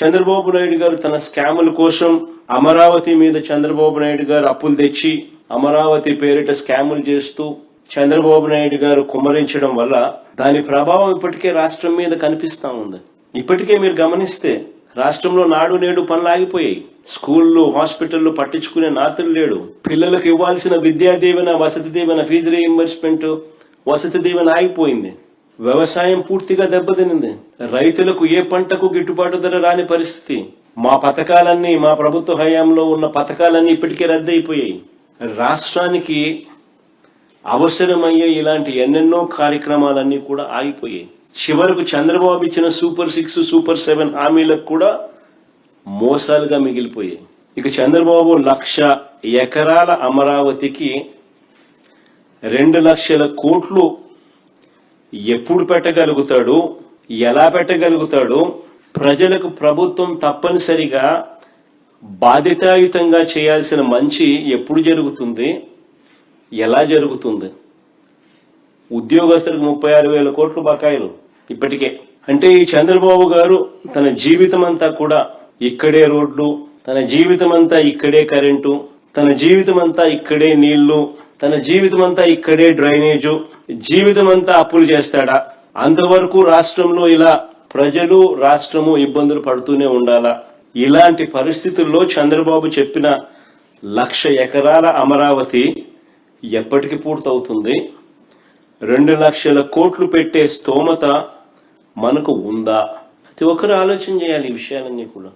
చంద్రబాబు నాయుడు గారు తన స్కాముల కోసం అమరావతి మీద చంద్రబాబు నాయుడు గారు అప్పులు తెచ్చి అమరావతి పేరిట స్కాములు చేస్తూ చంద్రబాబు నాయుడు గారు కుమ్మరించడం వల్ల దాని ప్రభావం ఇప్పటికే రాష్ట్రం మీద కనిపిస్తా ఉంది. ఇప్పటికే మీరు గమనిస్తే రాష్ట్రంలో నాడు నేడు పనులు ఆగిపోయాయి. స్కూళ్ళు, హాస్పిటళ్లు పట్టించుకునే నాతులు లేడు. పిల్లలకు ఇవ్వాల్సిన విద్యా దీవెన, వసతి దీవెన, ఫీజు రీయింబర్స్మెంట్, వసతి దీవెన ఆగిపోయింది. వ్యవసాయం పూర్తిగా దెబ్బతినింది. రైతులకు ఏ పంటకు గిట్టుబాటు ధర రాని పరిస్థితి. మా పథకాలన్నీ, మా ప్రభుత్వ హయాంలో ఉన్న పథకాలన్నీ ఇప్పటికే రద్దయిపోయాయి. రాష్ట్రానికి అవసరమయ్యే ఇలాంటి ఎన్నెన్నో కార్యక్రమాలన్నీ కూడా ఆగిపోయాయి. చివరకు చంద్రబాబు ఇచ్చిన సూపర్ 6, సూపర్ 7 హామీలకు కూడా మోసాలుగా మిగిలిపోయాయి. ఇక చంద్రబాబు 1,00,000 ఎకరాల అమరావతికి 2 లక్షల కోట్లు ఎప్పుడు పెట్టగలుగుతాడు, ఎలా పెట్టగలుగుతాడు, ప్రజలకు ప్రభుత్వం తప్పనిసరిగా బాధ్యతాయుతంగా చేయాల్సిన మంచి ఎప్పుడు జరుగుతుంది, ఎలా జరుగుతుంది? ఉద్యోగస్తులకు 36,000 కోట్లు బకాయిలు ఇప్పటికే. అంటే ఈ చంద్రబాబు గారు తన జీవితం అంతా కూడా ఇక్కడే రోడ్లు, తన జీవితం అంతా ఇక్కడే కరెంటు, తన జీవితం అంతా ఇక్కడే నీళ్లు, తన జీవితం అంతా ఇక్కడే డ్రైనేజు, జీవితం అంతా అప్పులు చేస్తాడా? అంతవరకు రాష్ట్రంలో ఇలా ప్రజలు, రాష్ట్రము ఇబ్బందులు పడుతూనే ఉండాలా? ఇలాంటి పరిస్థితుల్లో చంద్రబాబు చెప్పిన 1,00,000 ఎకరాల అమరావతి ఎప్పటికి పూర్తవుతుంది? 2 లక్షల కోట్లు పెట్టే స్తోమత మనకు ఉందా? ప్రతి ఒక్కరు ఆలోచన చేయాలి ఈ విషయాలన్నీ కూడా.